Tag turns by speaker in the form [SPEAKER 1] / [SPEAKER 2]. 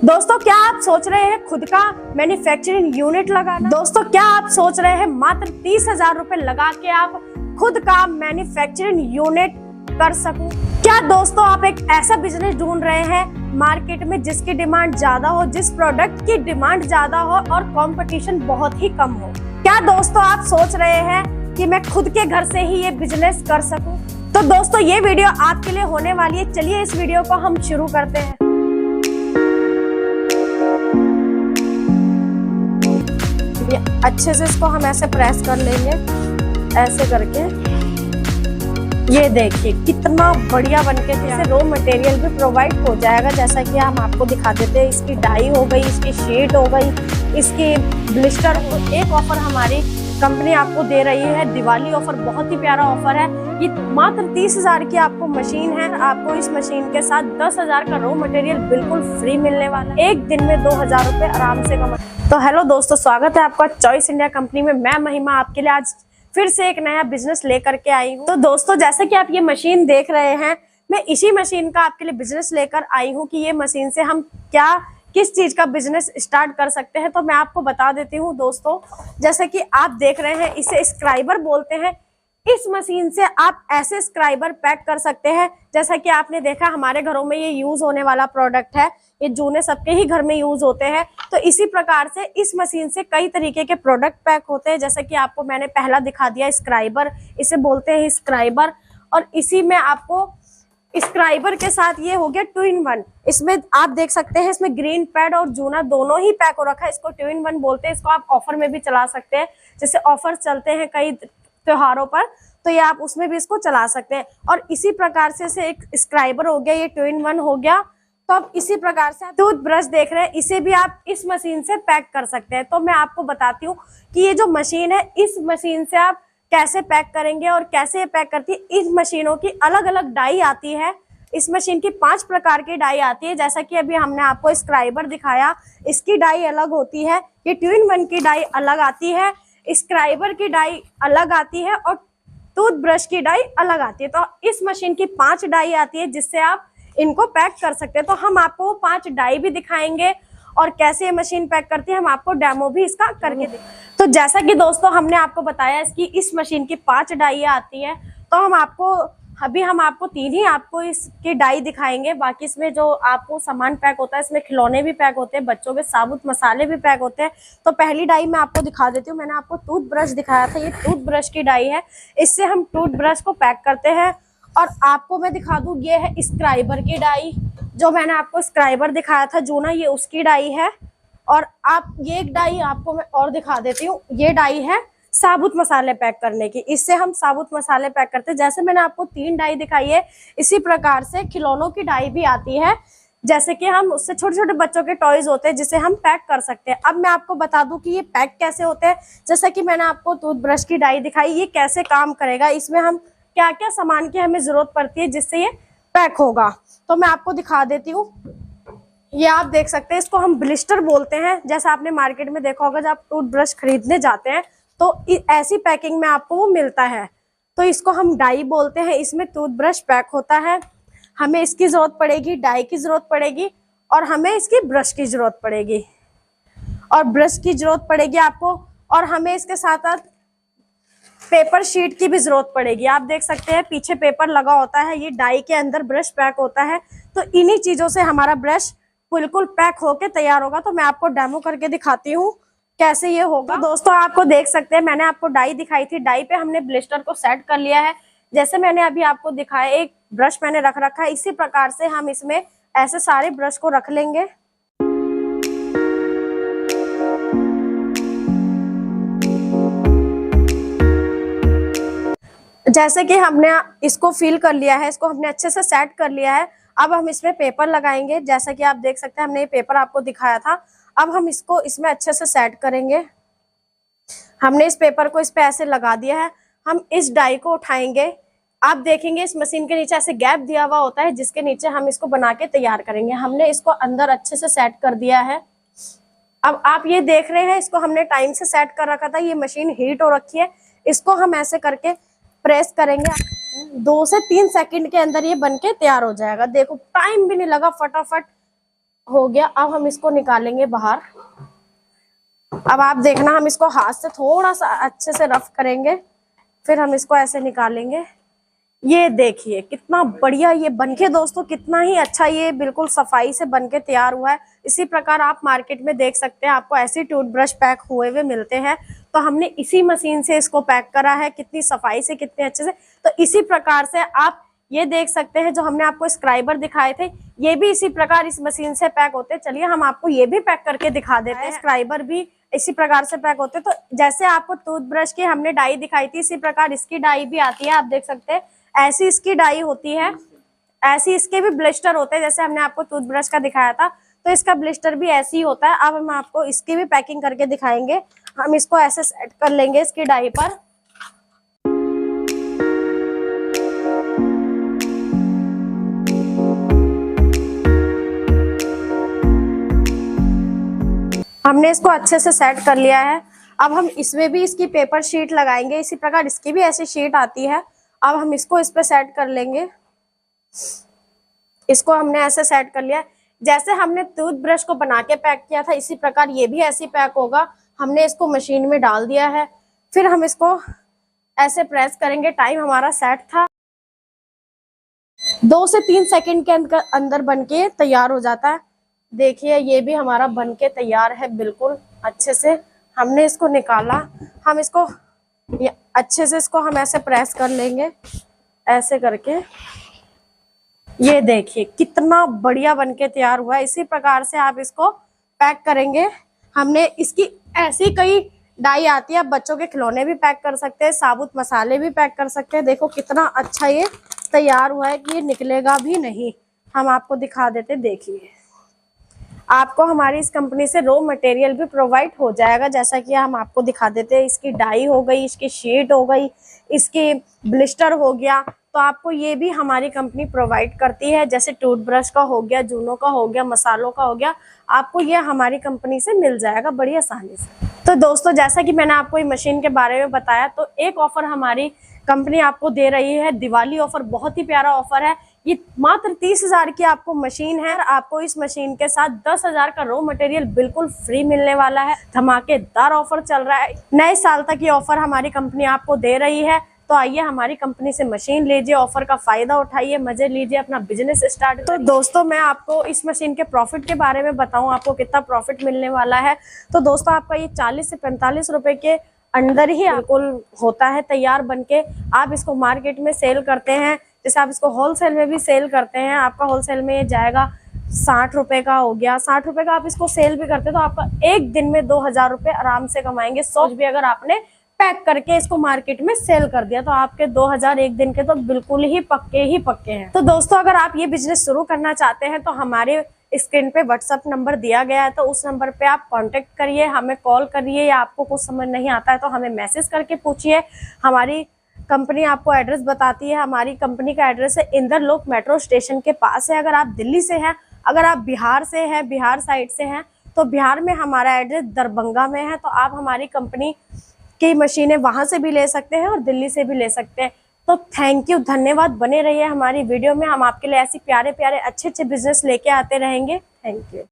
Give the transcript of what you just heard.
[SPEAKER 1] दोस्तों क्या आप सोच रहे हैं खुद का मैन्युफैक्चरिंग यूनिट लगाना? दोस्तों क्या आप सोच रहे हैं मात्र 30,000 रुपए लगा के आप खुद का मैन्युफैक्चरिंग यूनिट कर सकूं? क्या दोस्तों आप एक ऐसा बिजनेस ढूंढ रहे हैं मार्केट में जिसकी डिमांड ज्यादा हो, जिस प्रोडक्ट की डिमांड ज्यादा हो और कंपटीशन बहुत ही कम हो? क्या दोस्तों आप सोच रहे हैं कि मैं खुद के घर से ही ये बिजनेस कर सकूं? तो दोस्तों ये वीडियो आपके लिए होने वाली है। चलिए इस वीडियो को हम शुरू करते हैं। अच्छे से इसको हम ऐसे प्रेस कर लेंगे, ऐसे करके। ये देखिए कितना बढ़िया बनके थे। रॉ मटेरियल भी प्रोवाइड हो जाएगा, जैसा कि हम आपको दिखा देते हैं। इसकी डाई हो गई, इसकी शीट हो गई, इसकी ब्लिस्टर हो। एक ऑफर हमारी कंपनी आपको दे रही है, दिवाली ऑफर, बहुत ही प्यारा ऑफर है। ये मात्र 30,000 की आपको मशीन है। आपको इस मशीन के साथ 10,000 का रॉ मटेरियल बिल्कुल फ्री मिलने वाला है। एक दिन में 2,000 रुपए आराम से कमा। तो हेलो दोस्तों, स्वागत है आपका चॉइस इंडिया कंपनी में। मैं महिमा आपके लिए आज फिर से एक नया बिजनेस लेकर के आई हूँ। तो दोस्तों जैसे कि आप ये मशीन देख रहे हैं, मैं इसी मशीन का आपके लिए बिजनेस लेकर आई हूँ कि ये मशीन से हम किस चीज का बिजनेस स्टार्ट कर सकते हैं। तो मैं आपको बता देती हूँ दोस्तों, जैसे कि आप देख रहे हैं, इसे स्क्राइबर बोलते हैं। इस मशीन से आप ऐसे स्क्राइबर पैक कर सकते हैं, जैसा कि आपने देखा हमारे घरों में ये यूज होने वाला प्रोडक्ट है। ये जूने सबके ही घर में यूज होते हैं। तो इसी प्रकार से इस मशीन से कई तरीके के प्रोडक्ट पैक होते हैं। जैसे कि आपको मैंने पहला दिखा दिया स्क्राइबर, इसे बोलते हैं स्क्राइबर। और इसी में आपको स्क्राइबर के साथ ये हो गया 2-in-1। इसमें आप देख सकते हैं, इसमें ग्रीन पैड और जूना दोनों ही पैक हो रखा है। इसको 2-in-1 बोलते हैं। इसको आप ऑफर में भी चला सकते हैं, जैसे ऑफर चलते हैं कई त्योहारों पर, तो ये आप उसमें भी इसको चला सकते हैं। और इसी प्रकार से एक स्क्राइबर हो गया, ये 2-in-1 हो गया। तो अब इसी प्रकार से आप टूथ ब्रश देख रहे हैं, इसे भी आप इस मशीन से पैक कर सकते हैं। तो मैं आपको बताती हूँ कि ये जो मशीन है, इस मशीन से आप कैसे पैक करेंगे और कैसे पैक करती है। इन मशीनों की अलग अलग डाई आती है। इस मशीन की 5 प्रकार की डाई आती है। जैसा कि अभी हमने आपको स्क्राइबर दिखाया, इसकी डाई अलग होती है। ये 2-in-1 की डाई अलग आती है, स्क्राइबर की डाई अलग आती है और टूथ ब्रश की डाई अलग आती है। तो इस मशीन की 5 डाई आती है, जिससे आप इनको पैक कर सकते हैं। तो हम आपको 5 डाई भी दिखाएंगे और कैसे ये मशीन पैक करती है, हम आपको डेमो भी इसका करके देंगे। तो जैसा कि दोस्तों हमने आपको बताया, इस मशीन की 5 डाइयाँ आती है। तो हम आपको 3 ही आपको इसकी डाई दिखाएंगे। बाकी इसमें जो आपको सामान पैक होता है, इसमें खिलौने भी पैक होते हैं, बच्चों के साबुत मसाले भी पैक होते हैं। तो पहली डाई मैं आपको दिखा देती हूँ। मैंने आपको टूथ ब्रश दिखाया था, ये टूथ ब्रश की डाई है। इससे हम टूथ ब्रश को पैक करते हैं। और आपको मैं दिखा दूं, ये है स्क्राइबर की डाई। जो मैंने आपको स्क्राइबर दिखाया था जूना, ये उसकी डाई है। और आप ये एक डाई आपको मैं और दिखा देती हूँ, ये डाई है साबुत मसाले पैक करने की। इससे हम साबुत मसाले पैक करते हैं। जैसे मैंने आपको 3 डाई दिखाई है, इसी प्रकार से खिलौनों की डाई भी आती है। जैसे कि हम उससे छोटे छोटे बच्चों के टॉयज होते हैं, जिसे हम पैक कर सकते हैं। अब मैं आपको बता दूं कि ये पैक कैसे होते हैं। जैसा कि मैंने आपको टूथब्रश की डाई दिखाई, ये कैसे काम करेगा, इसमें हम क्या क्या सामान की हमें जरूरत पड़ती है जिससे ये पैक होगा। तो मैं आपको दिखा देती हूँ। ये आप देख सकते हैं, इसको हम ब्लिस्टर बोलते हैं। जैसा आपने मार्केट में देखा होगा, जब आप टूथब्रश खरीदने जाते हैं तो ऐसी पैकिंग में आपको वो मिलता है। तो इसको हम डाई बोलते हैं। इसमें टूथब्रश पैक होता है। हमें इसकी जरूरत पड़ेगी, डाई की जरूरत पड़ेगी, और हमें इसकी ब्रश की जरूरत पड़ेगी, और ब्रश की जरूरत पड़ेगी आपको। और हमें इसके साथ साथ पेपर शीट की भी जरूरत पड़ेगी। आप देख सकते हैं पीछे पेपर लगा होता है। ये डाई के अंदर ब्रश पैक होता है। तो इन्हीं चीजों से हमारा ब्रश बिल्कुल पैक होके तैयार होगा। तो मैं आपको डेमो करके दिखाती हूँ कैसे ये होगा। तो दोस्तों आपको देख सकते हैं, मैंने आपको डाई दिखाई थी। डाई पे हमने ब्लिस्टर को सेट कर लिया है। जैसे मैंने अभी आपको दिखाया, एक ब्रश मैंने रख रखा है। इसी प्रकार से हम इसमें ऐसे सारे ब्रश को रख लेंगे। जैसे कि हमने इसको फिल कर लिया है, इसको हमने अच्छे से सेट कर लिया है। अब हम इसमें पेपर लगाएंगे। जैसा कि आप देख सकते हैं, हमने ये पेपर आपको दिखाया था। अब हम इसको इसमें अच्छे से सेट करेंगे। हमने इस पेपर को इस पे ऐसे लगा दिया है। हम इस डाई को उठाएंगे। आप देखेंगे इस मशीन के नीचे ऐसे गैप दिया हुआ होता है, जिसके नीचे हम इसको बना के तैयार करेंगे। हमने इसको अंदर अच्छे से सेट कर दिया है। अब आप ये देख रहे हैं, इसको हमने टाइम से सेट कर रखा था। ये मशीन हीट हो रखी है। इसको हम ऐसे करके प्रेस करेंगे, 2 से 3 सेकंड के अंदर ये बनके तैयार हो जाएगा। देखो टाइम भी नहीं लगा, फटाफट हो गया। अब हम इसको निकालेंगे बाहर। अब आप देखना, हम इसको हाथ से थोड़ा सा अच्छे से रफ करेंगे, फिर हम इसको ऐसे निकालेंगे। ये देखिए कितना बढ़िया ये बनके दोस्तों, कितना ही अच्छा ये बिल्कुल सफाई से बनके तैयार हुआ है। इसी प्रकार आप मार्केट में देख सकते हैं, आपको ऐसे टूथब्रश पैक हुए हुए मिलते हैं। तो हमने इसी मशीन से इसको पैक करा है, कितनी सफाई से, कितने अच्छे से। तो इसी प्रकार से आप ये देख सकते हैं, जो हमने आपको स्क्राइबर दिखाए थे, ये भी इसी प्रकार इस मशीन से पैक होते हैं। चलिए हम आपको ये भी पैक करके दिखा देते हैं। स्क्राइबर भी इसी प्रकार से पैक होते हैं। तो जैसे आपको टूथब्रश की हमने डाई दिखाई थी, इसी प्रकार इसकी डाई भी आती है। आप देख सकते हैं ऐसी इसकी डाई होती है, ऐसी इसके भी ब्लिस्टर होते हैं, जैसे हमने आपको टूथब्रश का दिखाया था। तो इसका ब्लिस्टर भी ऐसे ही होता है। अब हम आपको इसकी भी पैकिंग करके दिखाएंगे। हम इसको ऐसे सेट कर लेंगे इसकी डाई पर। हमने इसको अच्छे से सेट कर लिया है। अब हम इसमें भी इसकी पेपर शीट लगाएंगे, इसी प्रकार इसकी भी ऐसी शीट आती है। अब हम इसको इस पे सेट कर लेंगे। इसको हमने ऐसे सेट कर लिया। जैसे हमने टूथब्रश को बना के पैक किया था, इसी प्रकार ये भी ऐसे पैक होगा। हमने इसको मशीन में डाल दिया है, फिर हम इसको ऐसे प्रेस करेंगे। टाइम हमारा सेट था, 2 से 3 सेकंड के अंदर बनके तैयार हो जाता है। देखिए ये भी हमारा बनके तैयार है बिल्कुल अच्छे से। हमने इसको निकाला, हम इसको अच्छे से इसको हम ऐसे प्रेस कर लेंगे, ऐसे करके। ये देखिए कितना बढ़िया बनके तैयार हुआ है। इसी प्रकार से आप इसको पैक करेंगे। हमने इसकी ऐसी कई डाई आती है, आप बच्चों के खिलौने भी पैक कर सकते हैं, साबुत मसाले भी पैक कर सकते हैं। देखो कितना अच्छा ये तैयार हुआ है कि ये निकलेगा भी नहीं। हम आपको दिखा देते, देखिए आपको हमारी इस कंपनी से रॉ मटेरियल भी प्रोवाइड हो जाएगा, जैसा कि हम आपको दिखा देते हैं। इसकी डाई हो गई, इसकी शीट हो गई, इसकी ब्लिस्टर हो गया, तो आपको ये भी हमारी कंपनी प्रोवाइड करती है। जैसे टूथब्रश का हो गया, जूनों का हो गया, मसालों का हो गया, आपको ये हमारी कंपनी से मिल जाएगा बड़ी आसानी से। तो दोस्तों जैसा कि मैंने आपको ये मशीन के बारे में बताया, तो एक ऑफर हमारी कंपनी आपको दे रही है, दिवाली ऑफर। बहुत ही प्यारा ऑफर है ये। मात्र 30,000 की आपको मशीन है। आपको इस मशीन के साथ 10,000 का रॉ मटेरियल बिल्कुल फ्री मिलने वाला है। धमाकेदार ऑफर चल रहा है, नए साल तक ये ऑफर हमारी कंपनी आपको दे रही है। तो आइए हमारी कंपनी से मशीन लीजिए, ऑफर का फायदा उठाइए, मजे लीजिए, अपना बिजनेस स्टार्ट। तो दोस्तों मैं आपको इस मशीन के प्रॉफिट के बारे में बताऊं, आपको कितना प्रॉफिट मिलने वाला है। तो दोस्तों आपका ये 40 से 45 रुपए के अंदर ही बिल्कुल होता है तैयार बनके। आप इसको मार्केट में सेल करते हैं, जैसे आप इसको होलसेल में भी सेल करते हैं, आपका होलसेल में ये जाएगा 60 रुपए का हो गया। 60 रुपए का आप इसको सेल भी करते हैं, तो आपका एक दिन में 2000 रुपए आराम से कमाएंगे। सोच भी अगर आपने पैक करके इसको मार्केट में सेल कर दिया, तो आपके 2000 एक दिन के तो बिल्कुल ही पक्के हैं। तो दोस्तों अगर आप ये बिजनेस शुरू करना चाहते हैं, तो हमारे स्क्रीन पे व्हाट्सएप नंबर दिया गया है, तो उस नंबर पे आप कांटेक्ट करिए, हमें कॉल करिए, या आपको कुछ समझ नहीं आता है तो हमें मैसेज करके पूछिए। हमारी कंपनी आपको एड्रेस बताती है। हमारी कंपनी का एड्रेस है इंदरलोक मेट्रो स्टेशन के पास है। अगर आप दिल्ली से हैं, अगर आप बिहार से हैं, बिहार साइड से हैं, तो बिहार में हमारा एड्रेस दरभंगा में है। तो आप हमारी कंपनी की मशीनें वहां से भी ले सकते हैं और दिल्ली से भी ले सकते हैं। तो थैंक यू, धन्यवाद। बने रहिए हमारी वीडियो में, हम आपके लिए ऐसी प्यारे प्यारे अच्छे अच्छे बिजनेस लेके आते रहेंगे। Thank you.